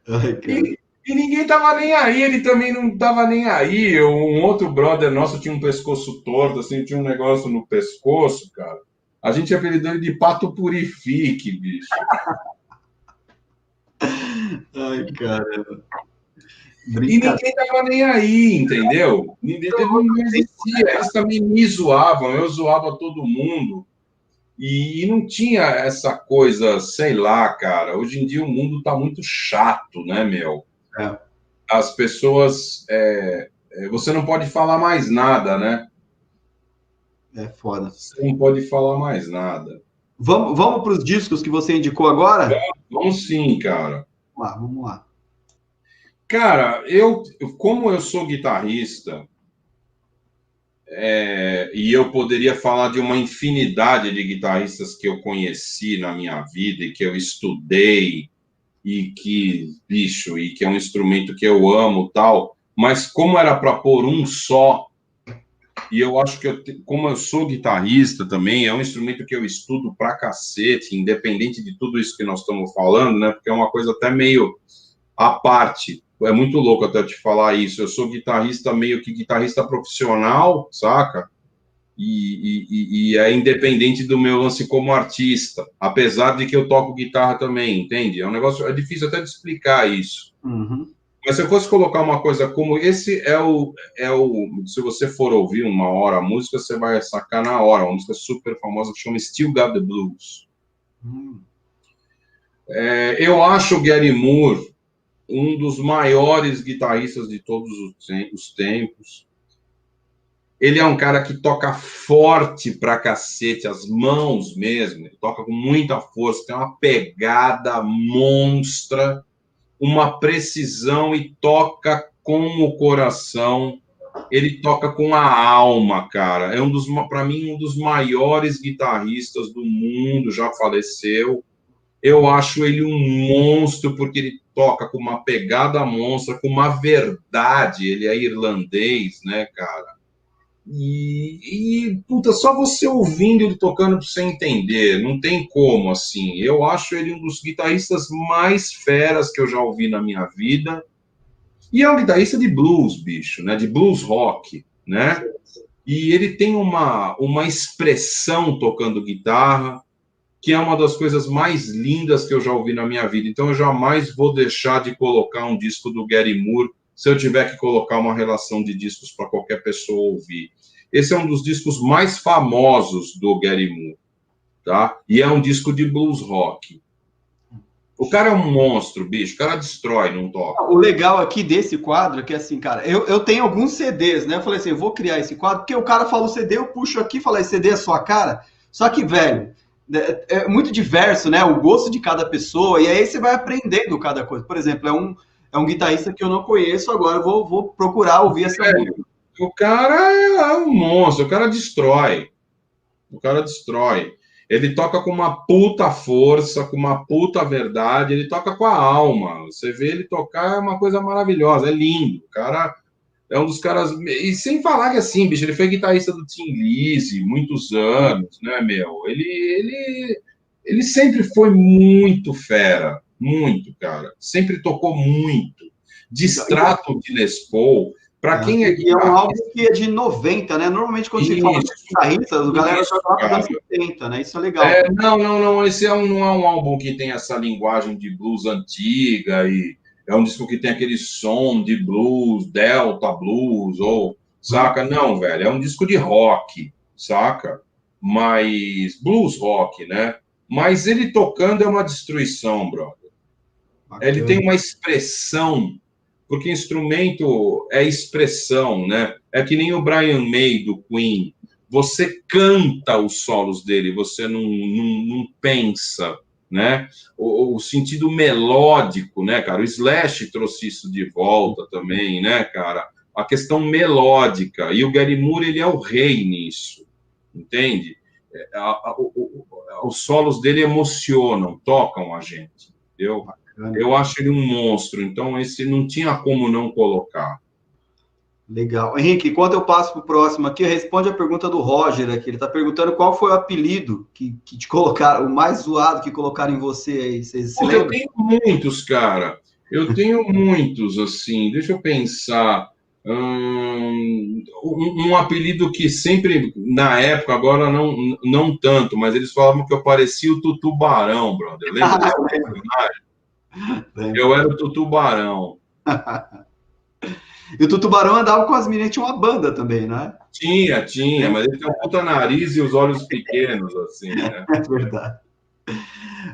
Ai, cara. E ninguém tava nem aí, ele também não tava nem aí. Um outro brother nosso tinha um pescoço torto, assim, tinha um negócio no pescoço, cara. A gente apelidou ele de Pato Purifique, bicho. Ai, cara. E Brincadeira. ninguém tava nem aí, entendeu? Não existia. Eles também me zoavam, eu zoava todo mundo. E não tinha essa coisa, sei lá, cara. Hoje em dia o mundo tá muito chato, né, meu? É, As pessoas. Você não pode falar mais nada, né? é foda. Você não pode falar mais nada. Vamos para os discos que você indicou agora? Vamos sim, cara. Vamos lá, vamos lá. Cara, como eu sou guitarrista, e eu poderia falar de uma infinidade de guitarristas que eu conheci na minha vida e que eu estudei e que, bicho, e que é um instrumento que eu amo, tal, mas como era para pôr um só, e eu acho que como eu sou guitarrista também, é um instrumento que eu estudo pra cacete, independente de tudo isso que nós estamos falando, né? Porque é uma coisa até meio à parte. É muito louco até te falar isso. Eu sou guitarrista, meio que guitarrista profissional, saca? E é independente do meu lance como artista, apesar de que eu toco guitarra também, entende? É um negócio, é difícil até de explicar isso. Uhum. Mas se eu fosse colocar uma coisa como esse se você for ouvir uma hora a música, você vai sacar na hora, uma música super famosa que chama Still Got the Blues. Hum. Eu acho o Gary Moore um dos maiores guitarristas de todos os tempos. Ele é um cara que toca forte pra cacete, as mãos mesmo, ele toca com muita força, tem uma pegada monstra, uma precisão e toca com o coração, ele toca com a alma, cara. Para mim, um dos maiores guitarristas do mundo, já faleceu. Eu acho ele um monstro porque ele toca com uma pegada monstra, com uma verdade. Ele é irlandês, né, cara? Puta, só você ouvindo ele tocando pra você entender, não tem como, assim. Eu acho ele um dos guitarristas mais feras que eu já ouvi na minha vida. E é um guitarrista de blues, bicho, né? De blues rock, né? E ele tem uma expressão tocando guitarra que é uma das coisas mais lindas que eu já ouvi na minha vida. Então eu jamais vou deixar de colocar um disco do Gary Moore se eu tiver que colocar uma relação de discos para qualquer pessoa ouvir. Esse é um dos discos mais famosos do Gary Moore, tá? E é um disco de blues rock. O cara é um monstro, bicho. O cara destrói, não toca. O legal aqui desse quadro é que, assim, cara, eu tenho alguns CDs, né? Eu falei assim, eu vou criar esse quadro, porque o cara fala o CD, eu puxo aqui e falo, esse CD é a sua cara. Só que, velho, é muito diverso, né? O gosto de cada pessoa, e aí você vai aprendendo cada coisa. Por exemplo, é um guitarrista que eu não conheço, agora eu vou procurar ouvir essa música. O cara é um monstro, o cara destrói. O cara destrói. Ele toca com uma puta força, com uma puta verdade, ele toca com a alma. Você vê ele tocar, é uma coisa maravilhosa, é lindo. O cara é um dos caras. E sem falar que assim, bicho, ele foi guitarrista do Tim Lizzy muitos anos, né, meu? Ele sempre foi muito fera, muito, cara. Sempre tocou muito. Distrato de Les Paul, para quem é E é um álbum guitarrista. que é de 90, né? Normalmente quando se fala de Isso, guitarristas, o galera isso, joga lá para os cara. anos 70, né? Isso é legal. Não, não, não. Esse não é um álbum que tem essa linguagem de blues antiga e é um disco que tem aquele som de blues, Delta Blues, ou saca? Não, velho. É um disco de rock, saca? Mas blues rock, né? Mas ele tocando é uma destruição, brother. Ele tem Bacana. uma expressão, porque instrumento é expressão, né? É que nem o Brian May do Queen. Você canta os solos dele, você não pensa, né? O sentido melódico, né, cara? O Slash trouxe isso de volta também, né, cara? A questão melódica. E o Gary Moore, ele é o rei nisso, entende? Os solos dele emocionam, tocam a gente, entendeu? Bacana. Eu acho ele um monstro, então esse não tinha como não colocar. Legal. Henrique, enquanto eu passo para o próximo aqui, responde a pergunta do Roger aqui. Ele está perguntando qual foi o apelido que te colocaram, o mais zoado que colocaram em você aí. Você se Puta, eu lembra? tenho muitos, cara. Eu tenho muitos, assim, deixa eu pensar. Um apelido que sempre, na época, agora não tanto, mas eles falavam que eu parecia o Tutubarão, brother. Lembra Ah, desse eu personagem? lembro. Eu era o Tutubarão. E o Tutubarão andava com as meninas, tinha uma banda também, né? Tinha, mas ele tem um puta nariz e os olhos pequenos, assim, né? É verdade.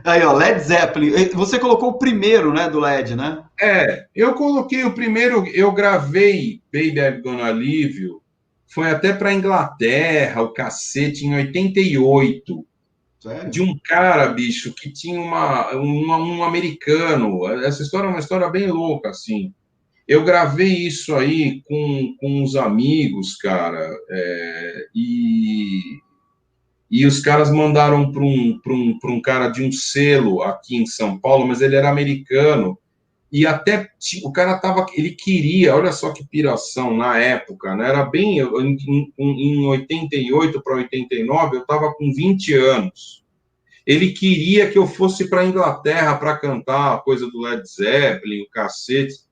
Aí, ó, Led Zeppelin. Você colocou o primeiro, né, do Led, né? Eu coloquei o primeiro, eu gravei Baby I'm Gonna Leave You, foi até para Inglaterra, o cacete, em 88, de Sério? um cara, bicho, que tinha um americano. Essa história é uma história bem louca, assim. Eu gravei isso aí com uns amigos, cara, e os caras mandaram para um cara de um selo aqui em São Paulo, mas ele era americano. E até o cara tava, ele queria, olha só que piração na época, né? Era bem em 88 para 89, eu estava com 20 anos. Ele queria que eu fosse para a Inglaterra para cantar a coisa do Led Zeppelin, o cacete.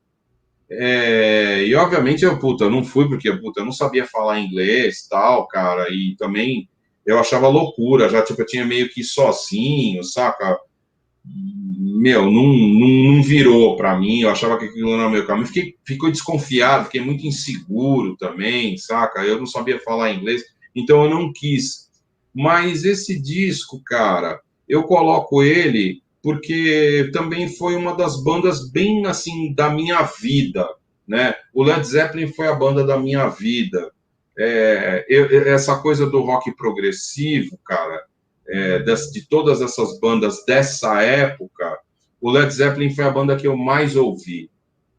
E obviamente eu não fui porque eu não sabia falar inglês, tal, cara, e também eu achava loucura, já tipo eu tinha meio que ir sozinho, saca? Meu, não virou para mim, eu achava que aquilo não era meu caminho. Ficou desconfiado, fiquei muito inseguro também, saca? Eu não sabia falar inglês, então eu não quis. Mas esse disco, cara, eu coloco ele porque também foi uma das bandas bem assim da minha vida, né? O Led Zeppelin foi a banda da minha vida. Essa coisa do rock progressivo, cara, de todas essas bandas dessa época, o Led Zeppelin foi a banda que eu mais ouvi,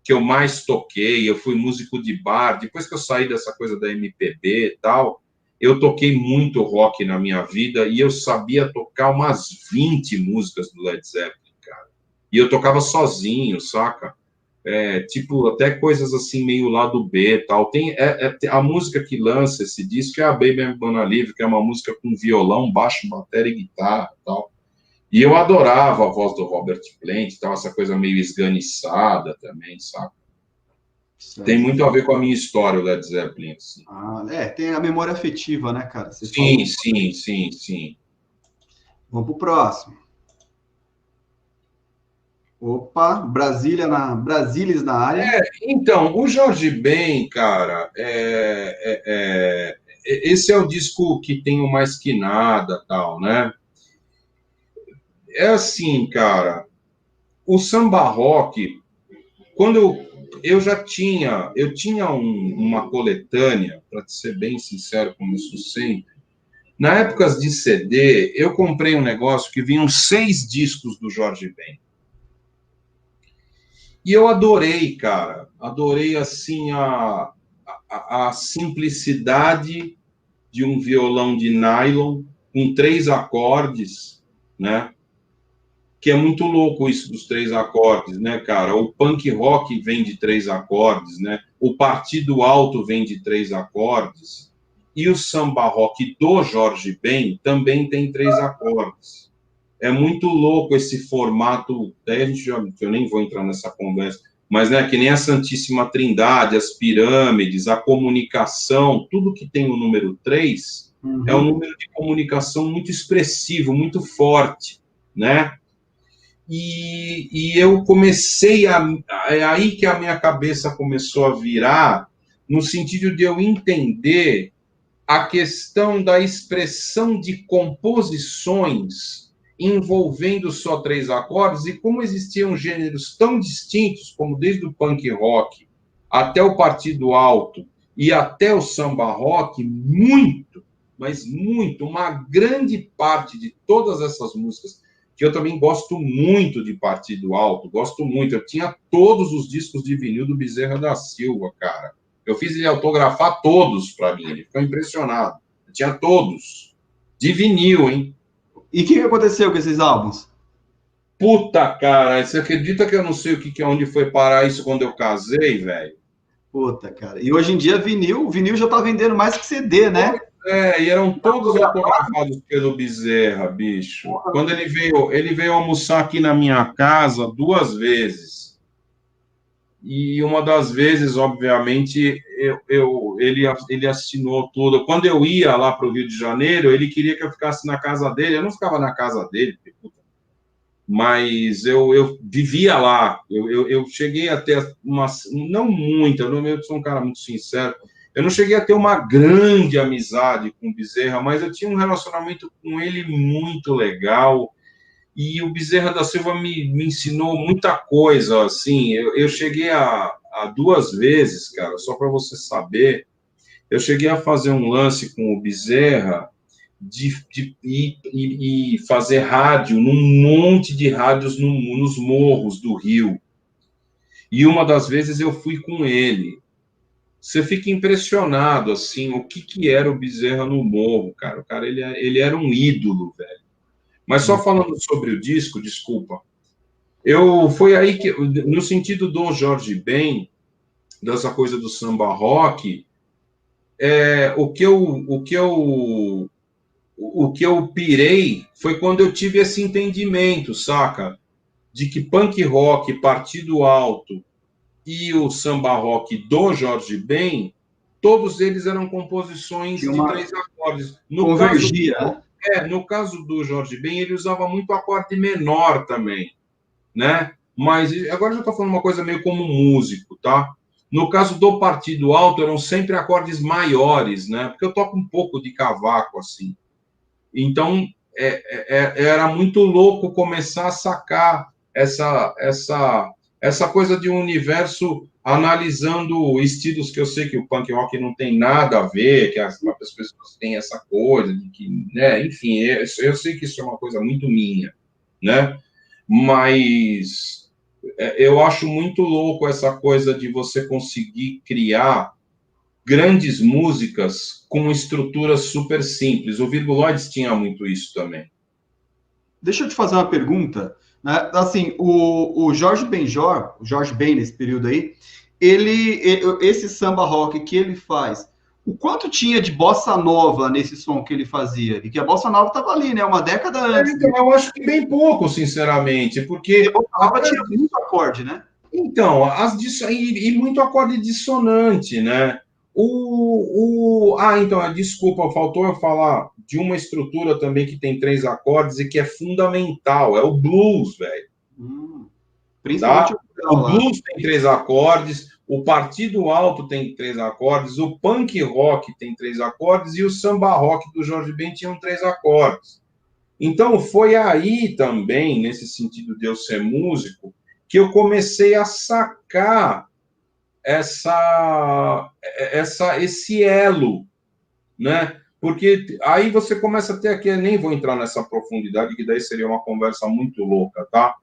que eu mais toquei. Eu fui músico de bar. Depois que eu saí dessa coisa da MPB e tal, eu toquei muito rock na minha vida e eu sabia tocar umas 20 músicas do Led Zeppelin, cara. E eu tocava sozinho, saca? Tipo, até coisas assim, meio lado B e tal. A música que lança esse disco é a Baby I'm Gonna Live, que é uma música com violão, baixo, bateria e guitarra e tal. E eu adorava a voz do Robert Plant, tal, essa coisa meio esganiçada também, sabe? Tem Certo. muito a ver com a minha história, o Led Zeppelin, assim. Ah, tem a memória afetiva, né, cara? Você falou. Sim, sim, sim, sim. Vamos pro próximo. Opa, Brasílias na área. Então, o Jorge Ben, cara, esse é o disco que tem o Mais Que Nada, tal, né? É assim, cara, o samba rock, quando eu já tinha, uma coletânea, para ser bem sincero, como eu sou sempre. Na época de CD, eu comprei um negócio que vinham 6 discos do Jorge Ben. E eu adorei, cara. Adorei, assim, a simplicidade de um violão de nylon com 3 acordes, né? Que é muito louco isso dos 3 acordes, né, cara? O punk rock vem de 3 acordes, né? O partido alto vem de 3 acordes. E o samba rock do Jorge Ben também tem 3 acordes. É muito louco esse formato. Daí a gente eu nem vou entrar nessa conversa, mas né, que nem a Santíssima Trindade, as pirâmides, a comunicação, tudo que tem o número 3 é um Uhum. número de comunicação muito expressivo, muito forte, né? E eu comecei é aí que a minha cabeça começou a virar, no sentido de eu entender a questão da expressão de composições envolvendo só 3 acordes e como existiam gêneros tão distintos, como desde o punk rock até o partido alto e até o samba rock, muito, mas muito, uma grande parte de todas essas músicas, que eu também gosto muito de partido alto, gosto muito. Eu tinha todos os discos de vinil do Bezerra da Silva, cara. Eu fiz ele autografar todos para mim, ele ficou impressionado. Eu tinha todos. De vinil, hein? E o que aconteceu com esses álbuns? Puta, cara, você acredita que eu não sei onde foi parar isso quando eu casei, velho? Puta, cara. E hoje em dia, vinil já tá vendendo mais que CD, né? E eram todos autografados pelo Bezerra, bicho. Quando ele veio almoçar aqui na minha casa 2 vezes. E uma das vezes, obviamente, ele assinou tudo. Quando eu ia lá para o Rio de Janeiro, ele queria que eu ficasse na casa dele. Eu não ficava na casa dele, mas eu vivia lá. Eu cheguei a ter uma, não muita, eu sou um cara muito sincero. Eu não cheguei a ter uma grande amizade com o Bezerra, mas eu tinha um relacionamento com ele muito legal. E o Bezerra da Silva me ensinou muita coisa, assim, eu cheguei a duas vezes, cara, só para você saber, eu cheguei a fazer um lance com o Bezerra e fazer rádio num monte de rádios nos morros do Rio. E uma das vezes eu fui com ele. Você fica impressionado, assim, o que era o Bezerra no morro, cara. O cara, ele era um ídolo, velho. Mas só falando sobre o disco, desculpa. Foi aí que, no sentido do Jorge Ben, dessa coisa do samba rock, o que eu pirei foi quando eu tive esse entendimento, saca? De que punk rock, Partido Alto e o samba rock do Jorge Ben, todos eles eram composições Tinha de uma três acordes. convergia, né? No caso do Jorge Ben, ele usava muito acorde menor também, né? Mas agora eu já estou falando uma coisa meio como músico, tá? No caso do Partido Alto, eram sempre acordes maiores, né? Porque eu toco um pouco de cavaco, assim. Então, era muito louco começar a sacar essa coisa de um universo analisando estilos que eu sei que o punk rock não tem nada a ver, que as próprias pessoas têm essa coisa, de que, né? Enfim, eu sei que isso é uma coisa muito minha, né? Mas eu acho muito louco essa coisa de você conseguir criar grandes músicas com estruturas super simples. O Virguloides tinha muito isso também. Deixa eu te fazer uma pergunta, né? Assim, o Jorge Benjor, o Jorge Ben nesse período aí, esse samba rock que ele faz, o quanto tinha de bossa nova nesse som que ele fazia? E que a bossa nova estava ali, né? Uma década antes. Então, eu acho que bem pouco, sinceramente, E a porque bossa nova tinha muito acorde, né? então, e muito acorde dissonante, né? Então, desculpa, faltou eu falar de uma estrutura também que tem três acordes e que é fundamental, é o blues, velho. Principalmente Tá? O o lá. blues tem três acordes, o Partido Alto tem três acordes, o punk rock tem três acordes e o samba rock do Jorge Ben tinha três acordes. Então, foi aí também, nesse sentido de eu ser músico, que eu comecei a sacar esse elo, né? Porque aí você começa a ter aqui, nem vou entrar nessa profundidade, que daí seria uma conversa muito louca, tá?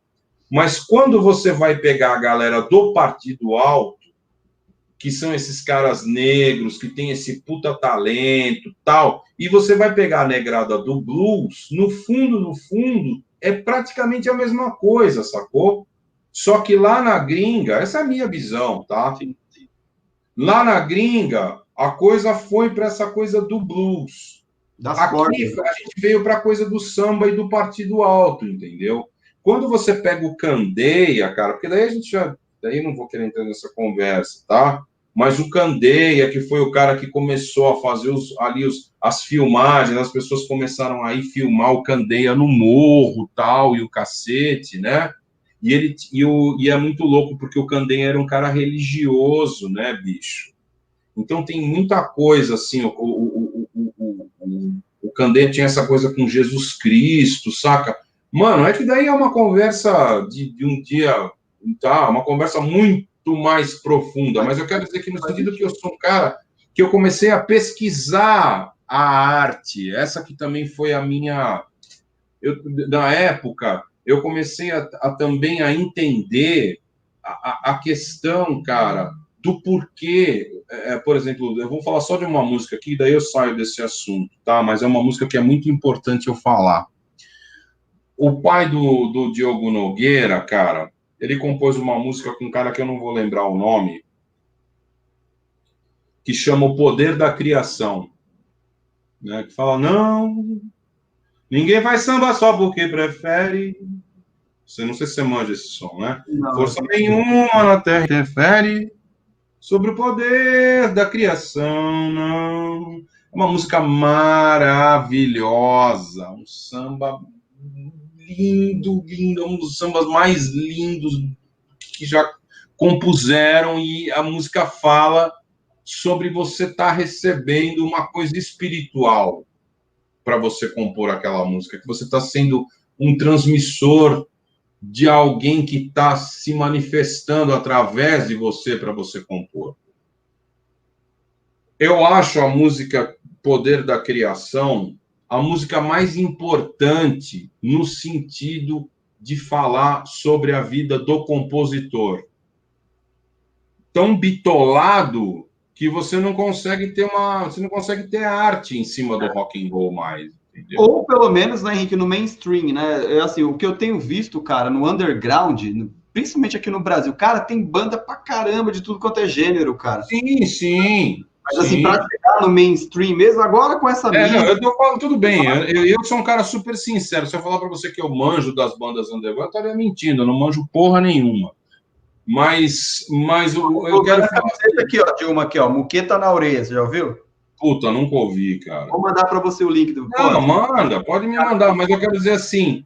Mas quando você vai pegar a galera do Partido Alto, que são esses caras negros, que tem esse puta talento, tal, e você vai pegar a negrada do blues, no fundo, é praticamente a mesma coisa, sacou? Só que lá na gringa, essa é a minha visão, tá? Sim. Lá na gringa, a coisa foi para essa coisa do blues. Das Aqui cordas. a gente veio para a coisa do samba e do Partido Alto, entendeu? Quando você pega o Candeia, cara, porque daí a gente já. Daí eu não vou querer entrar nessa conversa, tá? Mas o Candeia, que foi o cara que começou a fazer as filmagens, as pessoas começaram a ir filmar o Candeia no morro, tal, e o cacete, né? E é muito louco, porque o Candeia era um cara religioso, né, bicho? Então tem muita coisa, assim, o Candeia tinha essa coisa com Jesus Cristo, saca? Mano, é que daí é uma conversa de um dia, tá? Uma conversa muito mais profunda, mas eu quero dizer que no sentido que eu sou um cara que eu comecei a pesquisar a arte, essa que também foi a minha... na época, eu comecei também a entender a questão, cara, do porquê. Por exemplo, eu vou falar só de uma música aqui, daí eu saio desse assunto, tá? Mas é uma música que é muito importante eu falar. O pai do Diogo Nogueira, cara, ele compôs uma música com um cara que eu não vou lembrar o nome, que chama O Poder da Criação, né? Que fala, não, ninguém faz samba só porque prefere, Você não sei se você manja esse som, né? Não, Força nenhuma na Terra interfere sobre o poder da criação, não. É uma música maravilhosa, um samba lindo, lindo, um dos sambas mais lindos que já compuseram, e a música fala sobre você estar recebendo uma coisa espiritual para você compor aquela música, que você está sendo um transmissor de alguém que está se manifestando através de você para você compor. Eu acho a música Poder da Criação a música mais importante no sentido de falar sobre a vida do compositor. Tão bitolado que você não consegue ter arte em cima do rock and roll mais, entendeu? Ou pelo menos, né, Henrique, no mainstream, né? Assim, o que eu tenho visto, cara, no underground, principalmente aqui no Brasil, cara, tem banda pra caramba de tudo quanto é gênero, cara. Sim, sim. Mas assim, para chegar no mainstream mesmo, agora com essa mídia... Não, eu tô falando, tudo bem, eu sou um cara super sincero. Se eu falar para você que eu manjo das bandas underground, eu estaria mentindo, eu não manjo porra nenhuma. Mas eu quero falar... aqui, ó, de uma aqui, ó, Muqueta na Orelha, você já ouviu? Puta, nunca ouvi, cara. Vou mandar para você o link do... Não, manda, pode me mandar, mas eu quero dizer assim,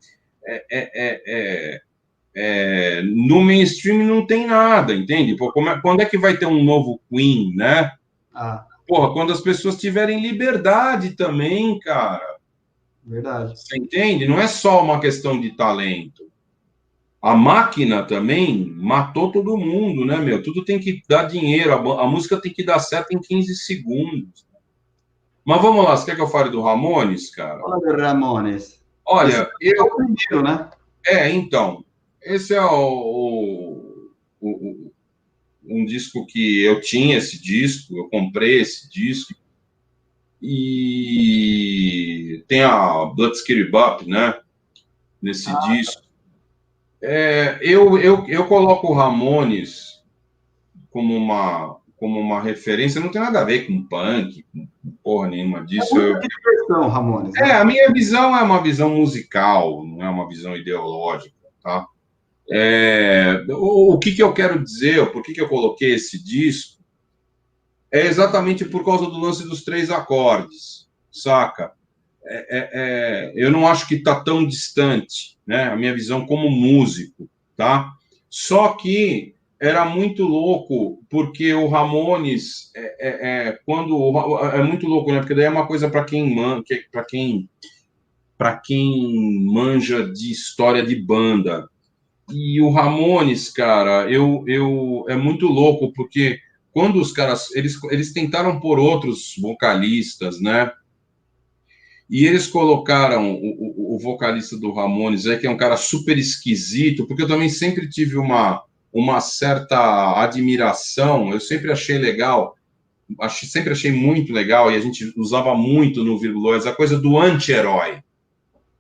no mainstream não tem nada, entende? Pô, quando é que vai ter um novo Queen, né? Porra, quando as pessoas tiverem liberdade também, cara. Verdade. Você entende? Não é só uma questão de talento. A máquina também matou todo mundo, né, meu? Tudo tem que dar dinheiro, a música tem que dar certo em 15 segundos. Mas vamos lá, você quer que eu fale do Ramones, cara? Fala do Ramones. Olha, é o primeiro, né? Então, esse é um disco que eu tinha esse disco, eu comprei esse disco, e tem a Blood Skitty Bop, né, nesse disco. Eu coloco o Ramones como uma referência, não tem nada a ver com punk, com porra nenhuma disso. Diversão, Ramones, né? A minha visão é uma visão musical, não é uma visão ideológica, tá? O que eu quero dizer, por que eu coloquei esse disco, é exatamente por causa do lance dos 3 acordes, saca? Eu não acho que está tão distante, né? A minha visão como músico, tá? Só que era muito louco, porque o Ramones, quando é muito louco, né? Porque daí é uma coisa para quem manja de história de banda. E o Ramones, cara, é muito louco, porque quando os caras, eles tentaram pôr outros vocalistas, né? E eles colocaram o vocalista do Ramones, que é um cara super esquisito, porque eu também sempre tive uma certa admiração, eu sempre achei legal, sempre achei muito legal, e a gente usava muito no Virgulões, a coisa do anti-herói,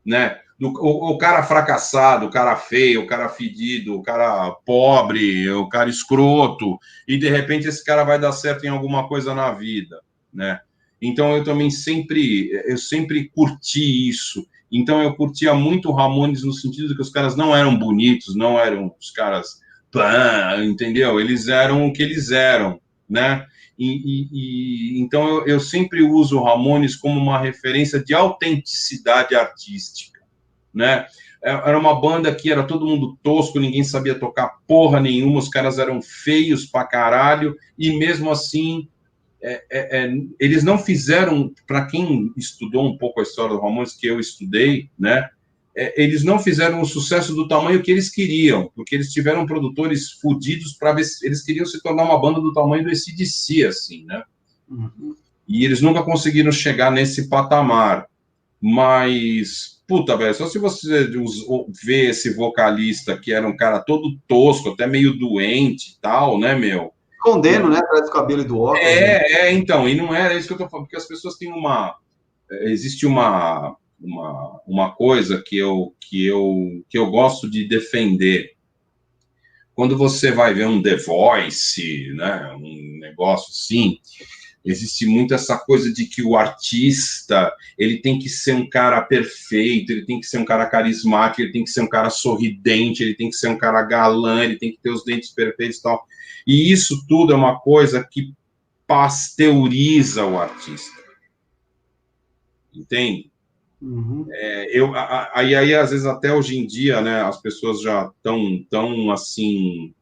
né? O cara fracassado, o cara feio, o cara fedido, o cara pobre, o cara escroto, e de repente esse cara vai dar certo em alguma coisa na vida, né? Então eu também sempre curti isso. Então eu curtia muito o Ramones no sentido de que os caras não eram bonitos, não eram os caras, entendeu? Eles eram o que eles eram, né? Então eu sempre uso o Ramones como uma referência de autenticidade artística, né? Era uma banda que era todo mundo tosco, ninguém sabia tocar porra nenhuma, os caras eram feios pra caralho, e mesmo assim eles não fizeram, para quem estudou um pouco a história do Ramones, que eu estudei, né? Eles não fizeram o sucesso do tamanho que eles queriam, porque eles tiveram produtores fodidos para ver se eles queriam se tornar uma banda do tamanho do AC/DC, assim, né? Uhum. E eles nunca conseguiram chegar nesse patamar. Mas, puta, velho, só se você vê esse vocalista que era um cara todo tosco, até meio doente e tal, né, meu? Escondendo, né, atrás do cabelo e do óculos. Então, e não era isso que eu tô falando, porque as pessoas têm existe uma coisa que eu gosto de defender. Quando você vai ver um The Voice, né, um negócio assim, Existe muito essa coisa de que o artista, ele tem que ser um cara perfeito, ele tem que ser um cara carismático, ele tem que ser um cara sorridente, ele tem que ser um cara galã, ele tem que ter os dentes perfeitos e tal. E isso tudo é uma coisa que pasteuriza o artista. Entende? Uhum. Aí, às vezes, até hoje em dia, né, as pessoas já estão assim,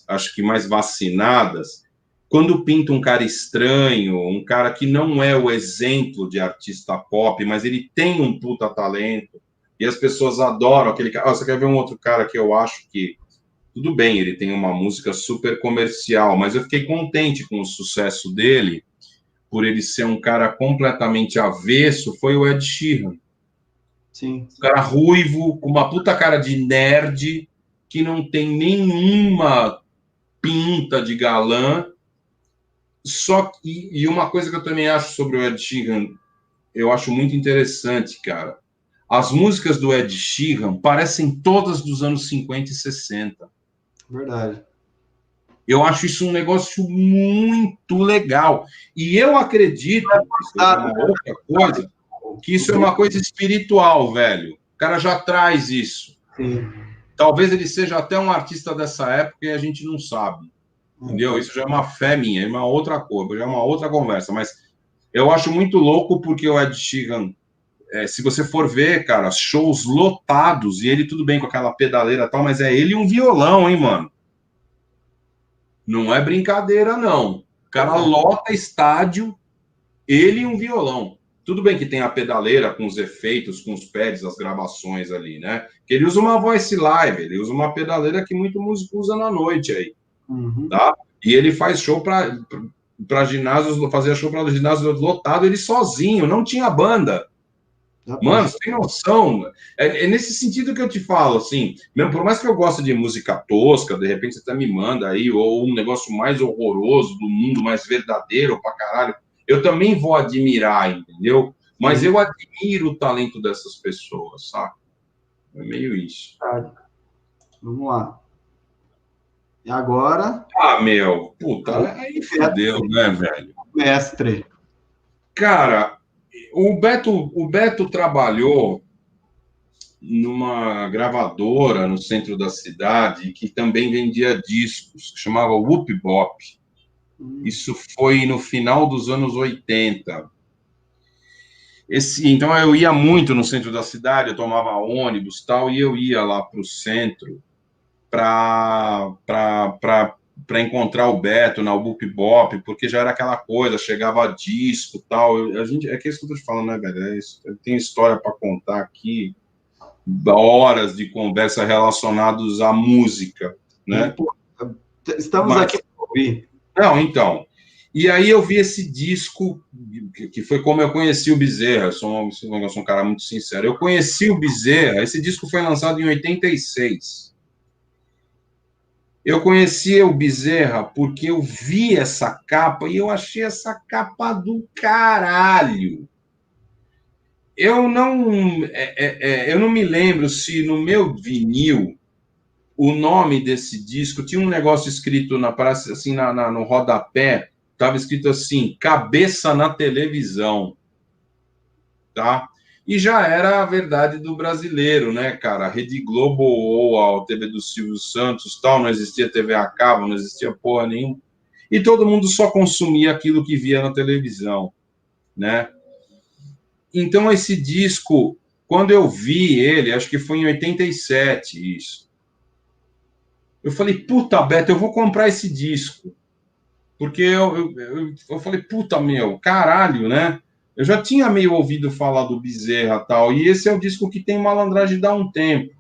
acho que mais vacinadas. Quando pinta um cara estranho, um cara que não é o exemplo de artista pop, mas ele tem um puta talento, e as pessoas adoram aquele cara. Você quer ver um outro cara que eu acho que, tudo bem, ele tem uma música super comercial, mas eu fiquei contente com o sucesso dele, por ele ser um cara completamente avesso, foi o Ed Sheeran. Sim. Um cara ruivo, com uma puta cara de nerd, que não tem nenhuma pinta de galã. E uma coisa que eu também acho sobre o Ed Sheeran, eu acho muito interessante, cara. As músicas do Ed Sheeran parecem todas dos anos 50 e 60. Verdade. Eu acho isso um negócio muito legal. E eu acredito, isso é uma outra coisa, que isso é uma coisa espiritual, velho. O cara já traz isso. Sim. Talvez ele seja até um artista dessa época e a gente não sabe. Entendeu? Isso já é uma fé minha, é uma outra coisa, já é uma outra conversa. Mas eu acho muito louco porque o Ed Sheeran, se você for ver, cara, shows lotados, e ele tudo bem com aquela pedaleira e tal, mas é ele e um violão, hein, mano? Não é brincadeira, não. O cara lota estádio, ele e um violão. Tudo bem que tem a pedaleira com os efeitos, com os pads, as gravações ali, né? Que ele usa uma voice live, ele usa uma pedaleira que muito músico usa na noite aí. Uhum. Tá? E ele faz show para ginásios, fazia show para ginásio lotado, ele sozinho, não tinha banda. Mano, você tem noção? É nesse sentido que eu te falo, assim, mesmo por mais que eu goste de música tosca, de repente você até me manda aí, ou um negócio mais horroroso do mundo, mais verdadeiro pra caralho, eu também vou admirar, entendeu? Mas eu admiro o talento dessas pessoas, sabe? É meio isso. Vamos lá. E agora? Ah, meu, puta, aí fodeu, né, velho? Mestre. Cara, o Beto trabalhou numa gravadora no centro da cidade que também vendia discos, que chamava Whoop Bop. Isso foi no final dos anos 80. Então eu ia muito no centro da cidade, eu tomava ônibus tal, e eu ia lá para o centro para encontrar o Beto na Whoop Bop, porque já era aquela coisa, chegava disco tal. É que é isso que eu tô te falando, né, velho? Tem história para contar aqui, horas de conversa relacionados à música, né? Estamos aqui para ouvir. Não, então. E aí eu vi esse disco, que foi como eu conheci o Bezerra. Eu sou um cara muito sincero. Eu conheci o Bezerra, esse disco foi lançado em 86. Eu conhecia o Bezerra porque eu vi essa capa e eu achei essa capa do caralho. Eu não me lembro se no meu vinil o nome desse disco tinha um negócio escrito na praça, assim, no rodapé, estava escrito assim: cabeça na televisão, tá? E já era a verdade do brasileiro, né, cara? A Rede Globo ou a TV do Silvio Santos, tal, não existia TV a cabo, não existia porra nenhuma. E todo mundo só consumia aquilo que via na televisão, né? Então, esse disco, quando eu vi ele, acho que foi em 87, isso. Eu falei, puta, Beto, eu vou comprar esse disco. Porque eu falei, puta, meu, caralho, né? Eu já tinha meio ouvido falar do Bezerra e tal, e esse é o disco que tem Malandragem dá um tempo.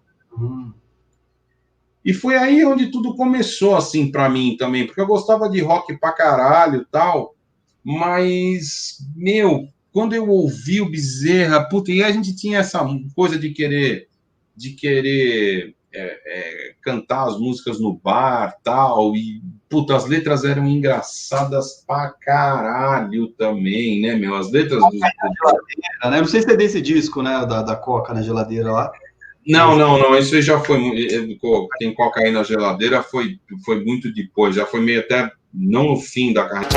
E foi aí onde tudo começou, assim, pra mim também, porque eu gostava de rock pra caralho e tal, mas, meu, quando eu ouvi o Bezerra, puta, e a gente tinha essa coisa de querer cantar as músicas no bar, tal, e, puta, as letras eram engraçadas pra caralho também, né, meu? As letras do... Né? Não sei se é desse disco, né, da Coca na geladeira lá. Não, isso já foi... Tem Coca aí na geladeira, foi muito depois, já foi meio até não no fim da carreira.